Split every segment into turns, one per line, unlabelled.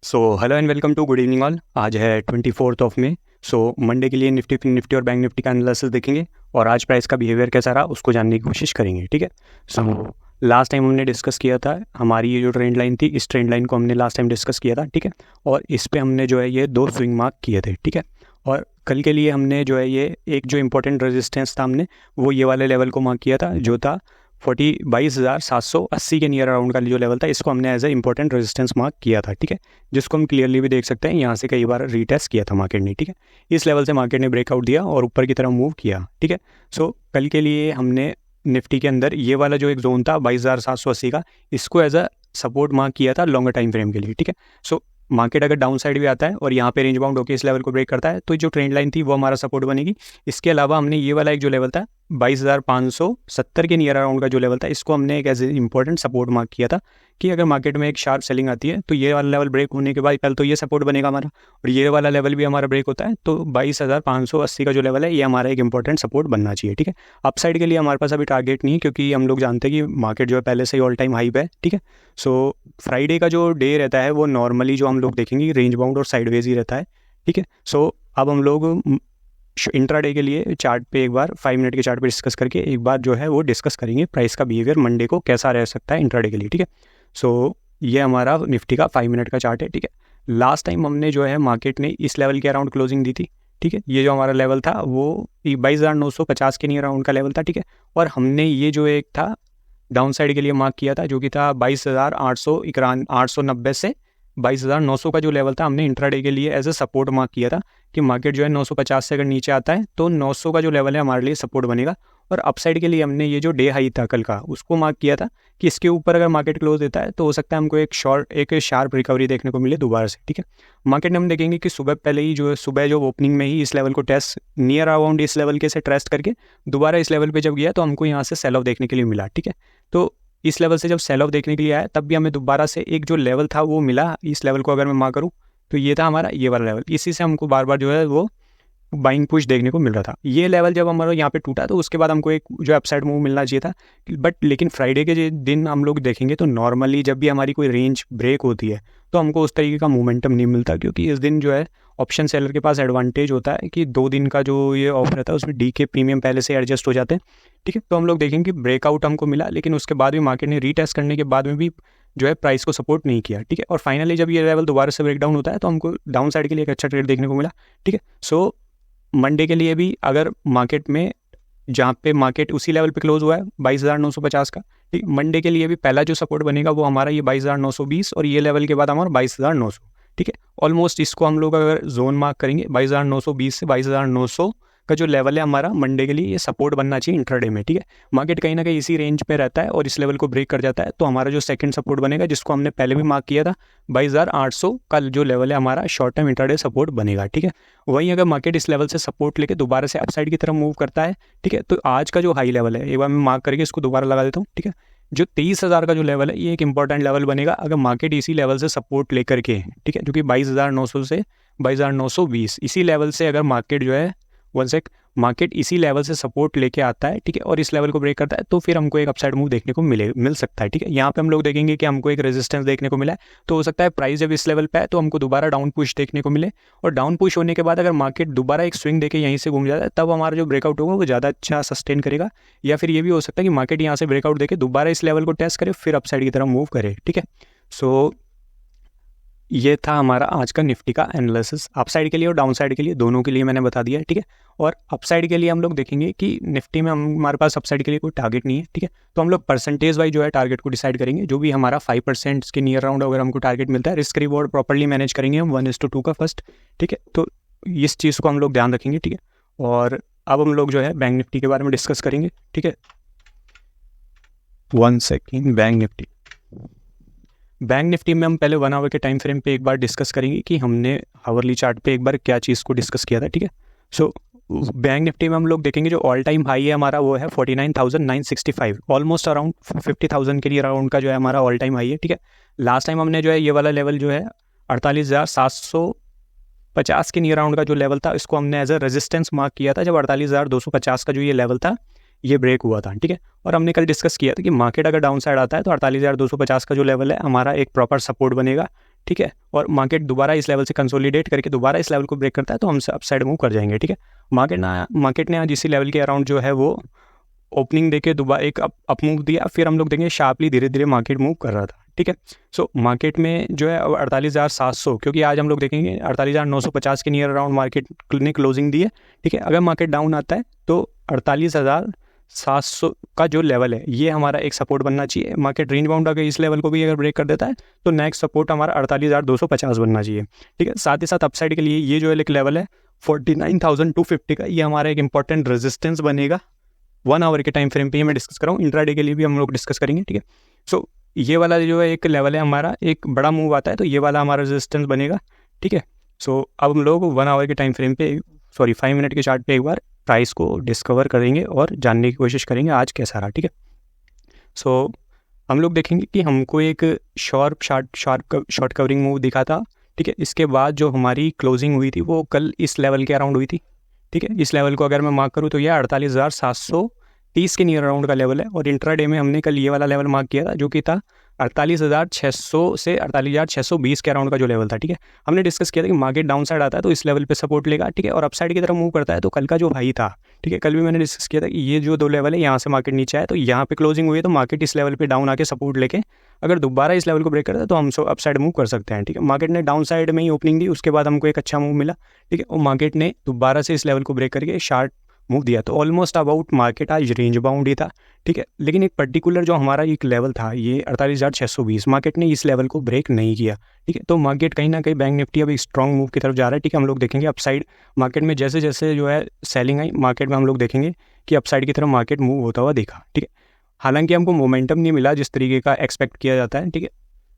Hello and welcome to good evening all. आज है 24 मई। Monday के लिए निफ्टी और बैंक निफ्टी का एनालिसिस देखेंगे और आज प्राइस का बिहेवियर कैसा रहा उसको जानने की कोशिश करेंगे। ठीक है। लास्ट टाइम हमने डिस्कस किया था हमारी ये जो ट्रेंड लाइन थी, इस ट्रेंड लाइन को हमने लास्ट टाइम डिस्कस किया था। ठीक है। और इस पे हमने जो है ये 2 स्विंग मार्क किए थे। ठीक है। और कल के लिए हमने जो है ये एक जो इंपॉर्टेंट रेजिस्टेंस था हमने वो ये वाले लेवल को मार्क किया था, जो था 22,780 के नियर अराउंड का जो लेवल था, इसको हमने as a important resistance mark किया था। ठीक है। जिसको हम क्लियरली भी देख सकते हैं, यहाँ से कई बार रीटेस्ट किया था मार्केट ने। ठीक है। इस लेवल से मार्केट ने ब्रेकआउट दिया और ऊपर की तरफ मूव किया। ठीक है। कल के लिए हमने निफ्टी के अंदर ये वाला जो एक जोन था 22,780 का, इसको एज अ सपोर्ट मार्क किया था लॉन्गर टाइम फ्रेम के लिए। ठीक है। मार्केट अगर डाउन साइड भी आता है और यहाँ पे रेंज बाउंड होकर इस लेवल को ब्रेक करता है तो जो ट्रेंड लाइन थी वो हमारा सपोर्ट बनेगी। इसके अलावा हमने ये वाला एक जो लेवल था 22,570 के नियर अराउंड का जो लेवल था, इसको हमने एक as a important support mark किया था कि अगर मार्केट में एक शार्प सेलिंग आती है तो ये वाला लेवल ब्रेक होने के बाद पहले तो ये सपोर्ट बनेगा हमारा, और ये वाला लेवल भी हमारा ब्रेक होता है तो 22,580 का जो लेवल है ये हमारा एक इंपॉर्टेंट सपोर्ट बनना चाहिए। ठीक है। अपसाइड के लिए हमारे पास अभी टारगेट नहीं है क्योंकि हम लोग जानते हैं कि मार्केट जो है पहले से ही ऑल टाइम हाई पे है। ठीक है। फ्राइडे का जो डे रहता है वो नॉर्मली जो हम लोग देखेंगे रेंज बाउंड और साइडवेज ही रहता है। ठीक है। अब हम लोग इंट्राडे के लिए चार्ट पे एक बार 5 मिनट के चार्ट पे डिस्कस करके एक बार जो है वो डिस्कस करेंगे प्राइस का बिहेवियर मंडे को कैसा रह सकता है इंट्राडे के लिए। ठीक है। ये हमारा निफ्टी का 5 मिनट का चार्ट है। ठीक है। लास्ट टाइम हमने जो है मार्केट ने इस लेवल के अराउंड क्लोजिंग दी थी। ठीक है। ये जो हमारा लेवल था वो 22,950 के नियर अराउंड का लेवल था। ठीक है। और हमने ये जो एक था डाउन साइड के लिए मार्क किया था जो कि था 22,890 से 22,900 का जो लेवल था, हमने इंट्राडे के लिए एज ए सपोर्ट मार्क किया था कि मार्केट जो है 950 से अगर नीचे आता है तो 900 का जो लेवल है हमारे लिए सपोर्ट बनेगा। और अपसाइड के लिए हमने ये जो डे हाई था कल का उसको मार्क किया था कि इसके ऊपर अगर मार्केट क्लोज देता है तो हो सकता है हमको एक शार्प रिकवरी देखने को मिले दोबारा से। ठीक है। मार्केट में हम देखेंगे कि सुबह जो ओपनिंग में ही इस लेवल को टेस्ट नियर अराउंड इस लेवल के से टेस्ट करके दोबारा इस लेवल पे जब गया तो हमको यहाँ से सेल ऑफ देखने के लिए मिला। ठीक है। तो इस लेवल से जब सेल ऑफ देखने के लिए आया तब भी हमें दोबारा से एक जो लेवल था वो मिला। इस लेवल को अगर मैं मार्क करूँ तो ये था हमारा ये वाला लेवल, इसी से हमको बार बार जो है वो बाइंग पुश देखने को मिल रहा था। ये लेवल जब हमारा यहाँ पे टूटा तो उसके बाद हमको एक जो अपसाइड मूव मिलना चाहिए था, लेकिन फ्राइडे के दिन हम लोग देखेंगे तो नॉर्मली जब भी हमारी कोई रेंज ब्रेक होती है तो हमको उस तरीके का मोमेंटम नहीं मिलता, क्योंकि इस दिन जो है ऑप्शन सेलर के पास एडवांटेज होता है कि 2 दिन का जो ये ऑफर रहता है उसमें डी के प्रीमियम पहले से एडजस्ट हो जाते हैं। ठीक है। तो हम लोग देखेंगे कि ब्रेकआउट हमको मिला, लेकिन उसके बाद भी मार्केट ने रीटेस्ट करने के बाद में भी जो है प्राइस को सपोर्ट नहीं किया। ठीक है। और फाइनली जब ये लेवल दोबारा से ब्रेकडाउन होता है तो हमको डाउन साइड के लिए एक अच्छा ट्रेड देखने को मिला। ठीक है। मंडे के लिए भी अगर मार्केट में जहाँ पे मार्केट उसी लेवल पे क्लोज हुआ है 22,950 का, ठीक, मंडे के लिए भी पहला जो सपोर्ट बनेगा वो हमारा ये 22,920 और ये लेवल के बाद हमारा 22,900। ठीक है। ऑलमोस्ट इसको हम लोग अगर जोन मार्क करेंगे 22,920 से 22,900 का जो लेवल है हमारा मंडे के लिए ये सपोर्ट बनना चाहिए इंट्राडे में। ठीक है। मार्केट कहीं ना कहीं इसी रेंज पे रहता है और इस लेवल को ब्रेक कर जाता है तो हमारा जो सेकंड सपोर्ट बनेगा, जिसको हमने पहले भी मार्क किया था 22,800 का जो लेवल है हमारा शॉर्ट टर्म इंट्राडे सपोर्ट बनेगा। ठीक है। वहीं अगर मार्केट इस लेवल से सपोर्ट लेके दोबारा से अपसाइड की तरफ मूव करता है, ठीक है, तो आज का जो हाई लेवल है एक बार मैं मार्क करके इसको दोबारा लगा देता हूँ। ठीक है। जो 23,000 का जो लेवल है ये एक इंपॉर्टेंट लेवल बनेगा अगर मार्केट इसी लेवल से सपोर्ट लेकर के, ठीक है, जो कि 22,900 से 22,920 इसी लेवल से अगर मार्केट जो है मार्केट इसी लेवल से सपोर्ट लेके आता है, ठीक है, और इस लेवल को ब्रेक करता है तो फिर हमको एक अपसाइड मूव देखने को मिल सकता है। ठीक है। यहाँ पे हम लोग देखेंगे कि हमको एक रेजिस्टेंस देखने को मिला है तो हो सकता है प्राइस जब इस लेवल पे है तो हमको दोबारा डाउन पुश देखने को मिले, और डाउन पुश होने के बाद अगर मार्केट दोबारा एक स्विंग देके यहीं से घूम जाता है तब हमारा जो ब्रेकआउट होगा वो ज़्यादा अच्छा सस्टेन करेगा। या फिर ये भी हो सकता है कि मार्केट यहाँ से ब्रेकआउट देके दोबारा इस लेवल को टेस्ट करे फिर अपसाइड की तरफ मूव करे। ठीक है। ये था हमारा आज का निफ्टी का एनालिसिस। अपसाइड के लिए और डाउन साइड के लिए दोनों के लिए मैंने बता दिया है। ठीक है। और अपसाइड के लिए हम लोग देखेंगे कि निफ्टी में हमारे पास अपसाइड के लिए कोई टारगेट नहीं है। ठीक है। तो हम लोग परसेंटेज वाइज जो है टारगेट को डिसाइड करेंगे, जो भी हमारा 5% के नियर राउंड अगर हमको टारगेट मिलता है, रिस्क रिवॉर्ड प्रॉपर्ली मैनेज करेंगे हम 1:2 का फर्स्ट। ठीक है। तो इस चीज़ को हम लोग ध्यान रखेंगे। ठीक है। और अब हम लोग जो है बैंक निफ्टी के बारे में डिस्कस करेंगे। ठीक है। 1 सेकेंड। बैंक निफ्टी में हम पहले 1 आवर के टाइम फ्रेम पे एक बार डिस्कस करेंगे कि हमने हावरली चार्ट पे एक बार क्या चीज़ को डिस्कस किया था। ठीक है। बैंक निफ्टी में हम लोग देखेंगे जो ऑल टाइम हाई है हमारा वो है 49,965, ऑलमोस्ट अराउंड 50,000 के लिए अराउंड का जो है हमारा ऑल टाइम हाई है। ठीक है। लास्ट टाइम हमने जो है ये वाला लेवल जो है 48,750 के नियर अराउंड का जो लेवल था इसको हमने एज अ रेजिस्टेंस मार्क किया था जब 48,250 का जो ये लेवल था ये ब्रेक हुआ था, ठीक है। और हमने कल डिस्कस किया था कि मार्केट अगर डाउन साइड आता है तो 48,250 का जो लेवल है हमारा एक प्रॉपर सपोर्ट बनेगा, ठीक है। और मार्केट दोबारा इस लेवल से कंसोलिडेट करके दोबारा इस लेवल को ब्रेक करता है तो हम अप साइड मूव कर जाएंगे, ठीक है। मार्केट ने आज इसी लेवल के अराउंड जो है वो ओपनिंग देके दोबारा एक अप मूव दिया, फिर हम लोग देखेंगे शार्पली धीरे धीरे मार्केट मूव कर रहा था, ठीक है। सो मार्केट में जो है 48,700, क्योंकि आज हम लोग देखेंगे 48,950 के नियर अराउंड मार्केट ने क्लोजिंग दी है, ठीक है। अगर मार्केट डाउन आता है तो 48,700 का जो लेवल है ये हमारा एक सपोर्ट बनना चाहिए। मार्केट रेंज बाउंड अगर इस लेवल को भी अगर ब्रेक कर देता है तो नेक्स्ट सपोर्ट हमारा 48,250 बनना चाहिए, ठीक है। साथ ही साथ अपसाइड के लिए ये जो एक लेवल है 49,250 का, ये हमारा एक इंपॉर्टेंट रेजिस्टेंस बनेगा 1 आवर के टाइम फ्रेम पे। ये मैं डिस्कस कर रहा हूँ, इंट्राडे के लिए भी हम लोग डिस्कस करेंगे, ठीक है। सो ये वाला जो है एक लेवल है हमारा, एक बड़ा मूव आता है तो ये वाला हमारा रेजिस्टेंस बनेगा, ठीक है। सो अब हम लोग 1 आवर के टाइम फ्रेम पे 5 मिनट के चार्ट पे एक बार प्राइस को डिस्कवर करेंगे और जानने की कोशिश करेंगे आज कैसा रहा, ठीक है। सो हम लोग देखेंगे कि हमको एक शॉर्ट कवरिंग मूव दिखा था, ठीक है। इसके बाद जो हमारी क्लोजिंग हुई थी वो कल इस लेवल के अराउंड हुई थी, ठीक है। इस लेवल को अगर मैं मार्क करूँ तो यह 48,730 के नियर अराउंड का लेवल है। और इंट्राडे में हमने कल ये वाला लेवल मार्क किया था जो कि था 48,600 से 48,620 के अराउंड का जो लेवल था, ठीक है। हमने डिस्कस किया था कि मार्केट डाउन साइड आता है तो इस लेवल पे सपोर्ट लेगा, ठीक है, और अपसाइड की तरफ मूव करता है तो कल का जो हाई था, ठीक है, कल भी मैंने डिस्कस किया था कि ये जो 2 लेवल है यहाँ से मार्केट नीचे आया तो यहाँ पे क्लोजिंग हुई है तो मार्केट इस लेवल पे डाउन आके सपोर्ट लेके अगर दोबारा इस लेवल को ब्रेक करता है तो हम अप साइड मूव कर सकते हैं, ठीक है। मार्केट ने डाउन साइड में ही ओपनिंग दी, उसके बाद हमको एक अच्छा मूव मिला, ठीक है, और मार्केट ने दोबारा से इस लेवल को ब्रेक करके शार्ट मूव दिया तो ऑलमोस्ट अबाउट मार्केट आज रेंज बाउंड ही था, ठीक है। लेकिन एक पर्टिकुलर जो हमारा एक लेवल था ये 48,620, मार्केट ने इस लेवल को ब्रेक नहीं किया, ठीक है। तो मार्केट कहीं ना कहीं बैंक निफ्टी अभी स्ट्रॉन्ग मूव की तरफ जा रहा है, ठीक है। हम लोग देखेंगे अपसाइड मार्केट में जैसे जैसे जो है सेलिंग आई मार्केट में हम लोग देखेंगे कि अपसाइड की तरफ मार्केट मूव होता हुआ देखा, ठीक है। हालांकि हमको मोमेंटम नहीं मिला जिस तरीके का एक्सपेक्ट किया जाता है, ठीक है,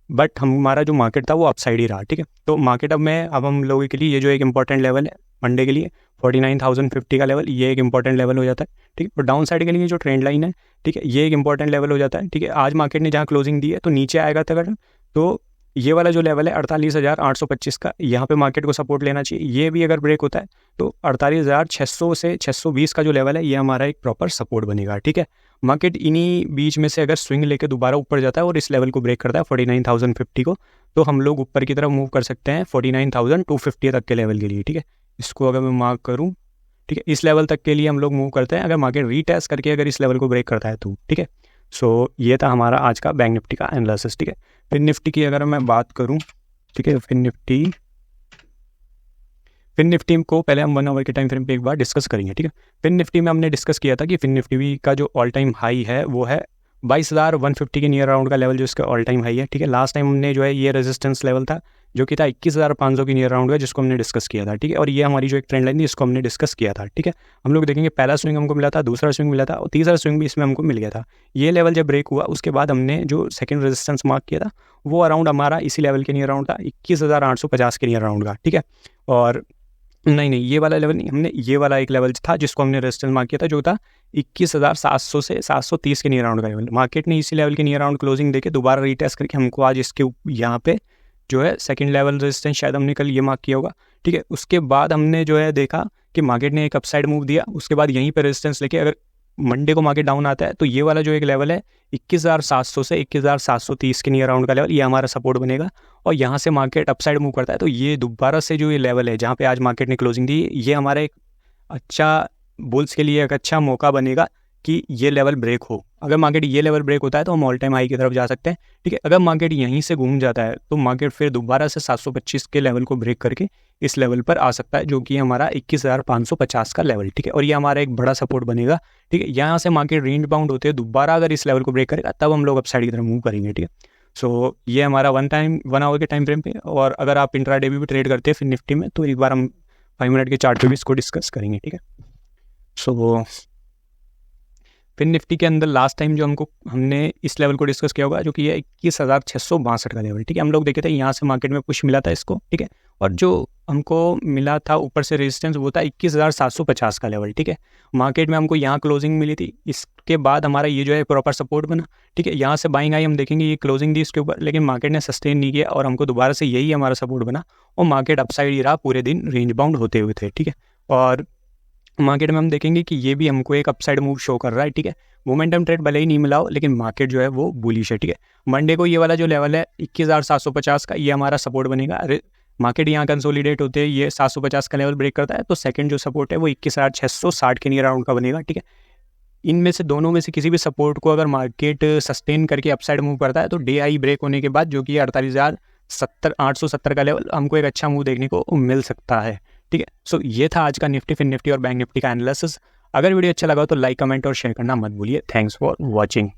बट हमारा जो मार्केट था वो अपसाइड ही रहा, ठीक है। तो मार्केट अब हम लोगों के लिए ये जो एक इंपॉर्टेंट लेवल है मंडे के लिए 49,050 का लेवल, ये एक इंपॉर्टेंट लेवल हो जाता है, ठीक है। और डाउन साइड के लिए जो ट्रेंड लाइन है, ठीक है, ये एक इंपॉर्टेंट लेवल हो जाता है, ठीक है। आज मार्केट ने जहाँ क्लोजिंग दी है तो नीचे आएगा तो ये वाला जो लेवल है 48,825 का, यहाँ पे मार्केट को सपोर्ट लेना चाहिए। ये भी अगर ब्रेक होता है तो 48,600 से 620 का जो लेवल है ये हमारा एक प्रॉपर सपोर्ट बनेगा, ठीक है। मार्केट इन्हीं बीच में से अगर स्विंग लेके दोबारा ऊपर जाता है और इस लेवल को ब्रेक करता है 49,050 को, तो हम लोग ऊपर की तरफ मूव कर सकते हैं 49,250 तक के लेवल के लिए, ठीक है। इसको अगर मैं मार्क करूँ, ठीक है, इस लेवल तक के लिए हम लोग मूव करते हैं अगर मार्केट रीटेस्ट करके अगर इस लेवल को ब्रेक करता है तो, ठीक है। सो ये था हमारा आज का बैंक निफ्टी का एनालिसिस, ठीक है। फिर निफ्टी की अगर मैं बात करूं, ठीक है, फिर निफ्टी को पहले हम 1 आवर के टाइम फ्रेम पे एक बार डिस्कस करेंगे, ठीक है। फिर निफ्टी में हमने डिस्कस किया था कि फिर निफ्टी का जो ऑल टाइम हाई है वो है 22,150 के नियर अराउंड का लेवल जो इसका ऑल टाइम हाई है, ठीक है। लास्ट टाइम हमने जो है ये रेजिस्टेंस लेवल था जो कि था 21,500 के नियर अराउंड का, जिसको हमने डिस्कस किया था, ठीक है। और ये हमारी जो एक ट्रेंड लाइन थी इसको हमने डिस्कस किया था, ठीक है। हम लोग देखेंगे पहला स्विंग हमको मिला था, दूसरा स्विंग मिला था और तीसरा स्विंग भी इसमें हमको मिल गया था। ये लेवल जब ब्रेक हुआ उसके बाद हमने जो सेकंड रेजिस्टेंस मार्क किया था वो अराउंड हमारा इसी लेवल के नियर अराउंड था 21,850 के नियर अराउंड का, ठीक है। और नहीं ये वाला लेवल नहीं, हमने ये वाला एक लेवल था जिसको हमने रेजिस्टेंस मार्क किया था जो था 21,700 से 730 के नियर अराउंड का लेवल। मार्केट ने इसी लेवल के नियर अराउंड क्लोजिंग देके दोबारा रीटेस्ट करके हमको आज इसके यहाँ पे जो है सेकंड लेवल रेजिस्टेंस शायद हमने कल ये मार्क किया होगा, ठीक है। उसके बाद हमने जो है देखा कि मार्केट ने एक अपसाइड मूव दिया, उसके बाद यहीं पर रेजिस्टेंस लेके अगर मंडे को मार्केट डाउन आता है तो ये वाला जो एक लेवल है 21,700 से 21,730 के नियर अराउंड का लेवल ये हमारा सपोर्ट बनेगा। और यहाँ से मार्केट अपसाइड मूव करता है तो ये दोबारा से जो ये लेवल है जहाँ पे आज मार्केट ने क्लोजिंग दी, ये हमारा एक अच्छा बुल्स के लिए एक अच्छा मौका बनेगा कि ये लेवल ब्रेक हो। अगर मार्केट ये लेवल ब्रेक होता है तो हम ऑल टाइम हाई की तरफ जा सकते हैं, ठीक है। अगर मार्केट यहीं से घूम जाता है तो मार्केट फिर दोबारा से 725 के लेवल को ब्रेक करके इस लेवल पर आ सकता है जो कि हमारा 21,550 का लेवल, ठीक है। और ये हमारा एक बड़ा सपोर्ट बनेगा, ठीक है। यहाँ से मार्केट रेंज बाउंड होते हैं दोबारा अगर इस लेवल को ब्रेक करेगा तब हम लोग अपसाइड की तरफ मूव करेंगे, ठीक है। सो ये हमारा 1 आवर के टाइम फ्रेम पे। और अगर आप इंट्राडे भी ट्रेड करते हैं फिर निफ्टी में तो एक बार हम 5 मिनट के चार्ट पे भी इसको डिस्कस करेंगे, ठीक है। सो फिर निफ्टी के अंदर लास्ट टाइम जो हमने इस लेवल को डिस्कस किया होगा जो कि ये 21,662 का लेवल, ठीक है। हम लोग देखे थे यहाँ से मार्केट में पुश मिला था इसको, ठीक है। और जो हमको मिला था ऊपर से रेजिस्टेंस वो था 21,750 का लेवल, ठीक है। मार्केट में हमको यहाँ क्लोजिंग मिली थी, इसके बाद हमारा ये जो है प्रॉपर सपोर्ट बना, ठीक है। यहाँ से बाइंग आई, हम देखेंगे ये क्लोजिंग दी इसके ऊपर, लेकिन मार्केट ने सस्टेन नहीं किया और हमको दोबारा से यही हमारा सपोर्ट बना और मार्केट अपसाइड ही रहा पूरे दिन रेंज बाउंड होते हुए थे, ठीक है। और मार्केट में हम देखेंगे कि ये भी हमको एक अपसाइड मूव शो कर रहा है, ठीक है। मोमेंटम ट्रेड भले ही नहीं मिला हो, लेकिन मार्केट जो है वो बुलिश है, ठीक है। मंडे को ये वाला जो लेवल है 21,750 का, ये हमारा सपोर्ट बनेगा। मार्केट यहाँ कंसोलिडेट होते हैं, ये 750 का लेवल ब्रेक करता है, तो सेकंड जो सपोर्ट है वो 21,660 के नियर अराउंड का बनेगा, ठीक है। इनमें से दोनों में से किसी भी सपोर्ट को अगर मार्केट सस्टेन करके अपसाइड मूव करता है, तो डे हाई ब्रेक होने के बाद जो कि 48,870 का लेवल, हमको एक अच्छा मूव देखने को मिल सकता है, ठीक है। सो ये था आज का निफ्टी, फिन निफ्टी और बैंक निफ्टी का एनालिसिस। अगर वीडियो अच्छा लगा तो लाइक, कमेंट और शेयर करना मत भूलिए। Thanks for watching.